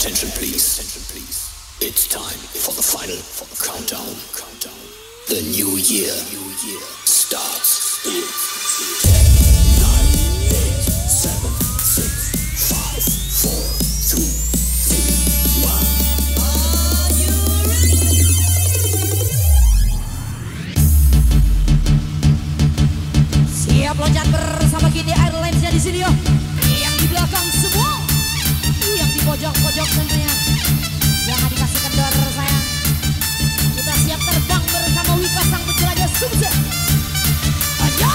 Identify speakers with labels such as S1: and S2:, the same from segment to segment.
S1: Attention please. It's time for the final countdown. The new year starts in 10, 9, 8, 7, 6, 5, 4, 3, 2, 1. Are you ready?
S2: Siap loncat bersama Kini Airlines-nya di sini yo. Yang di belakang semua, yang di pojok-pojok tentunya. Jangan dikasih kendor sayang. Kita siap terbang bersama Wika sang penjelajah sukses. Ayo!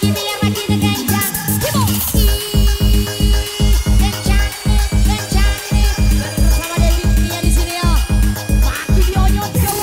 S2: lagi biar makin kencang. Ibu, kencang nih. Bersama Dewi Mia di sini ya. Makin dionyot ya.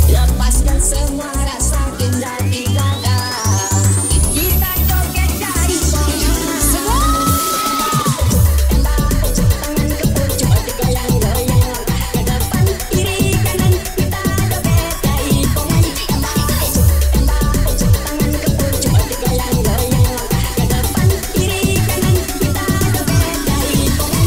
S3: Lepaskan semua rasa indah di dada. Kita joget dari bawah. Tangan ke pucuk digoyang-goyang. Ke depan kiri kanan kita joget jaipongan. Tangan ke pucuk digoyang-goyang. Ke depan kiri kanan kita joget jaipongan.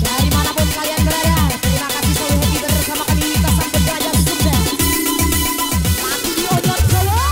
S2: Dari manapun kalian berada, terima kasih selalu happy bersama kami lintasan penjelajah Sunda. Mati di ojot Solo.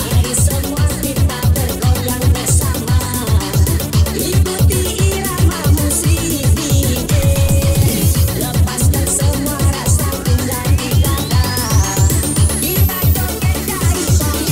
S3: Mari semua kita bergoyang bersama. Ikuti irama musik DJ. Lepaskan semua rasa indah di dada. Kita joget dari bawah.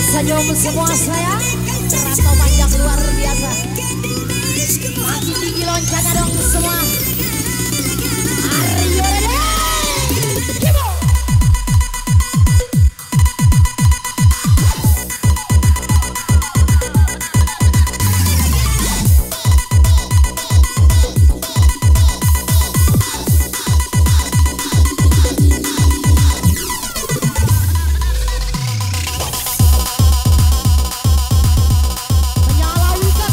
S2: Senyum semua sayang, rantau panjang luar biasa. Makin tinggi loncatnya dong semua. Are you ready? Come on. Menyala Wika.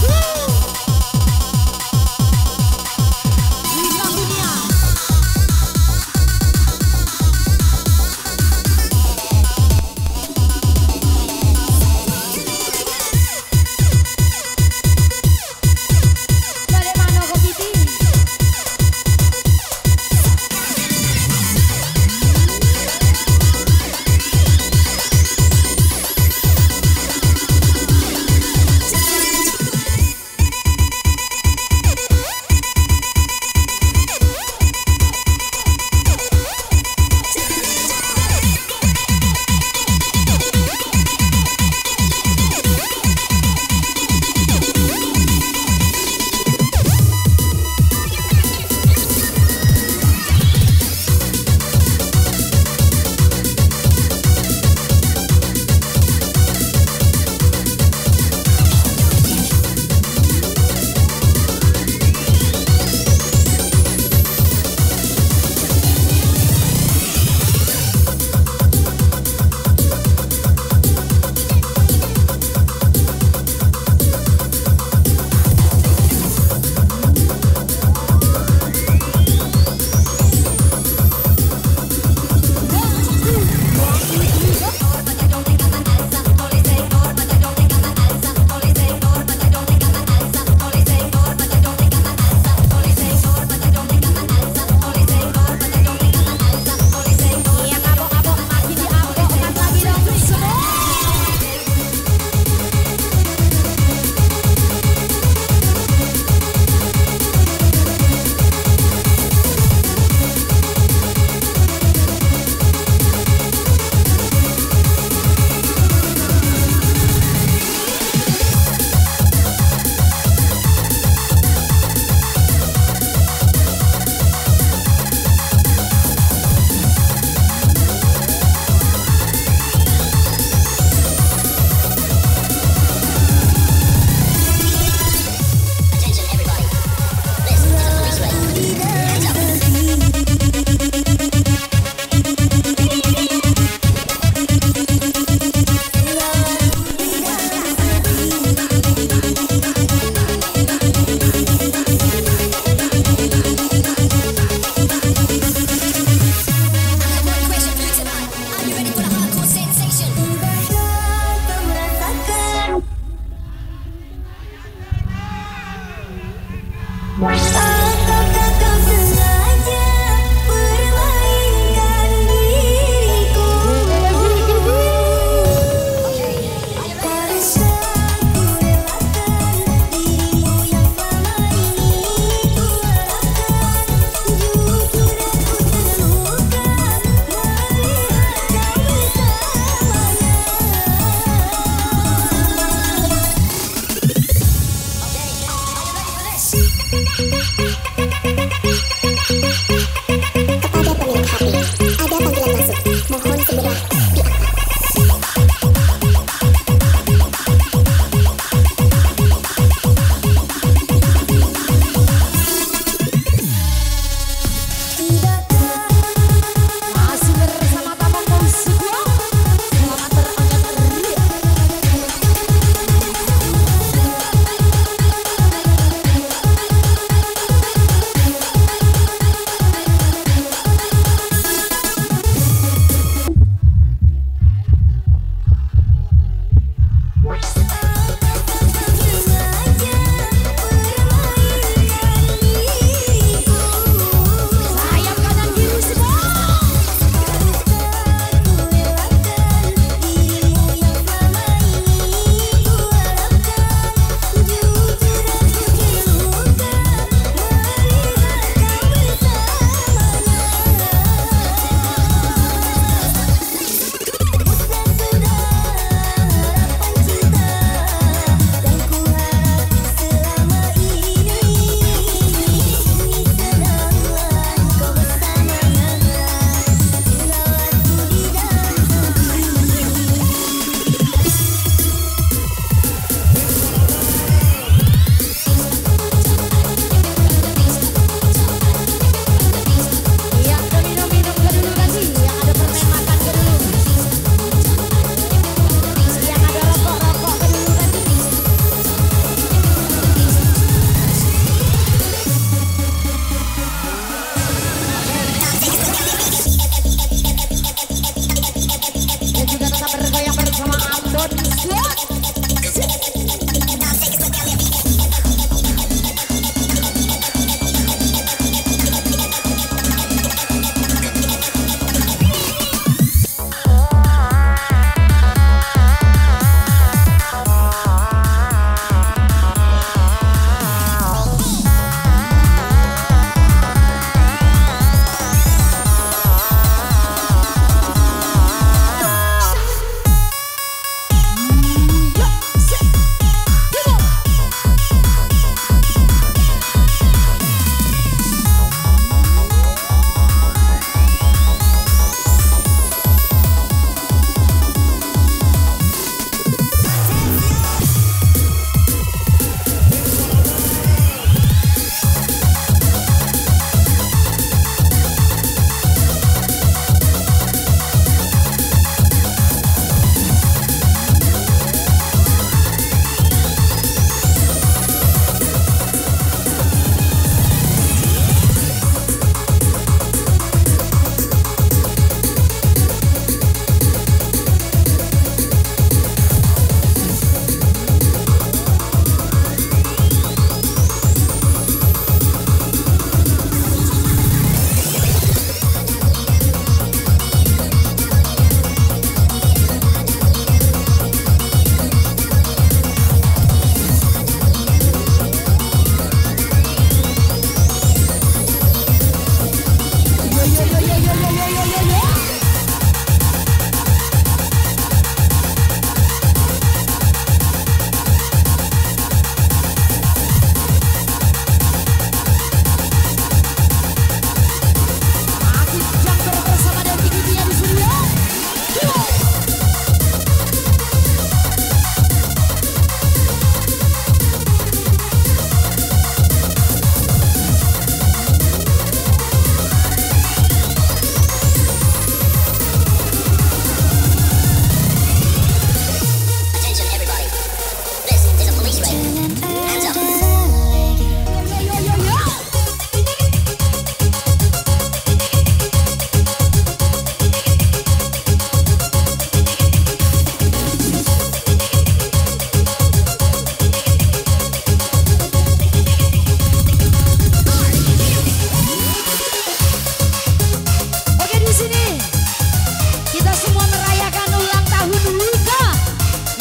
S2: semua merayakan ulang tahun Wika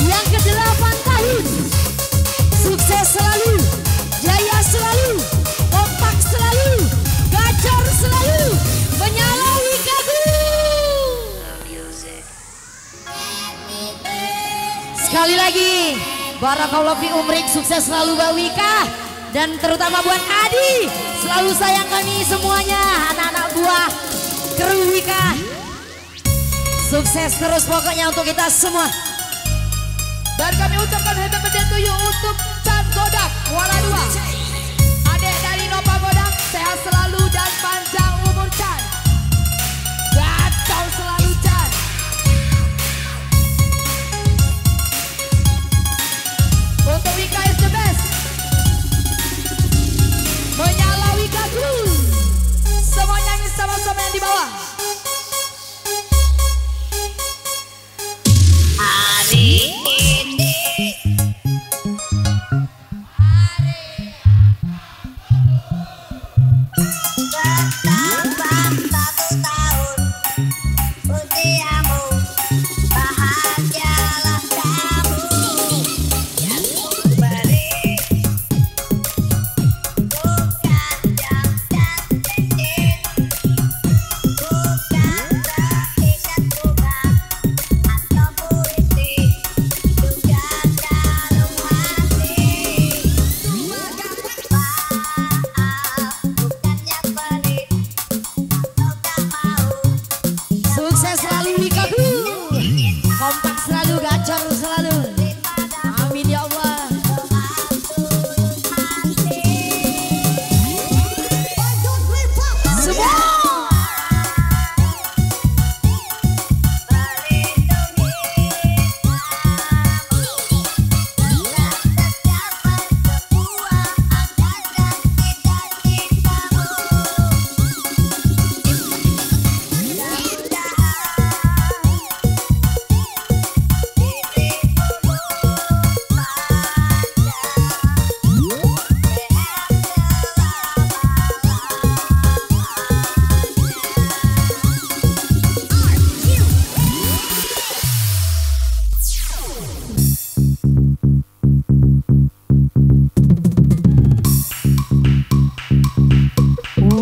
S2: yang ke-8 tahun. Sukses selalu, jaya selalu, kompak selalu, gacor selalu, menyala Wikaku. Sekali lagi, barakallahu fi umrik, sukses selalu Mbak Wika. Dan terutama buat Adi, selalu sayang kami semuanya, anak-anak buah kru Wika. Sukses terus pokoknya untuk kita semua.
S4: Dan kami ucapkan happy birthday to you untuk Chan Godak Kuala 2. Adik dari Nova Godak, sehat selalu dan panjang umur Chan. Gacor selalu Chan. Untuk Wika is the best. Menyala Wikaku. Semua nyanyi sama-sama yang di bawah.
S3: Hari ini bertambah satu tahun usiamu, bahagialah kamu yang beri, bukan jam dan cincin, bukan terikat bunga atau puisi, juga kalung hati. Maaf, bukannya pelit atau tak mau.
S2: Sukses selalu Wikaku, kompak selalu, gacor selalu. Amin ya Allah. Semua.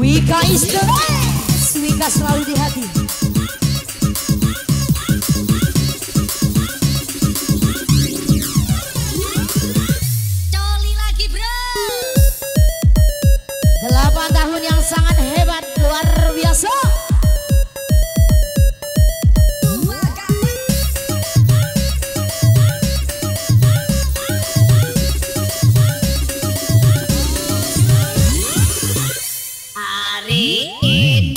S2: Wika is the best. Wika selalu di hati.
S3: Coli lagi bro.
S2: 8 tahun yang sangat hebat, luar biasa.
S3: Hari ini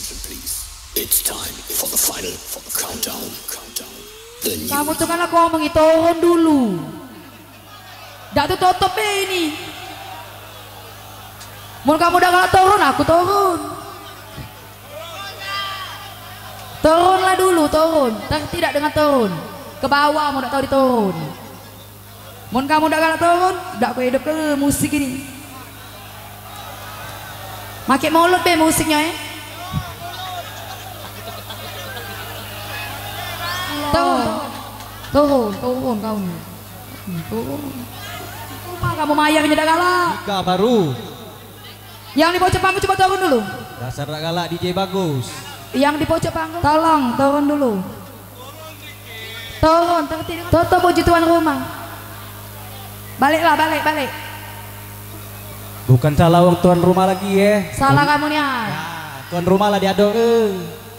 S1: attention please. It's time for the final countdown. The new
S2: Kamu tuh kan aku ngomong turun dulu. Dak tuh tutup ini. Mau kamu udah gak turun, aku turun. Turunlah dulu, turun. Tidak dengan turun. Ke bawah mau tak tahu diturun. Mau kamu udah gak turun, dak aku hidup ke musik ini. Makin mulut be musiknya Turun kau nih. Turun. Kamu mayarnya dah galak.
S5: Ika baru.
S2: Yang di pojok panggung coba turun dulu.
S5: Dasar tak galak DJ bagus.
S2: Yang di pojok panggung tolong turun dulu. Turun, tutup puji tuan rumah. Baliklah, balik.
S5: Bukan salah orang tuan rumah lagi ya.
S2: Salah kamu nih.
S5: Tuan rumah lah diaduk.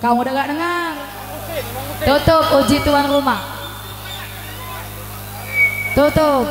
S2: Kamu udah gak dengar. Tutup puji tuan rumah. Tutup.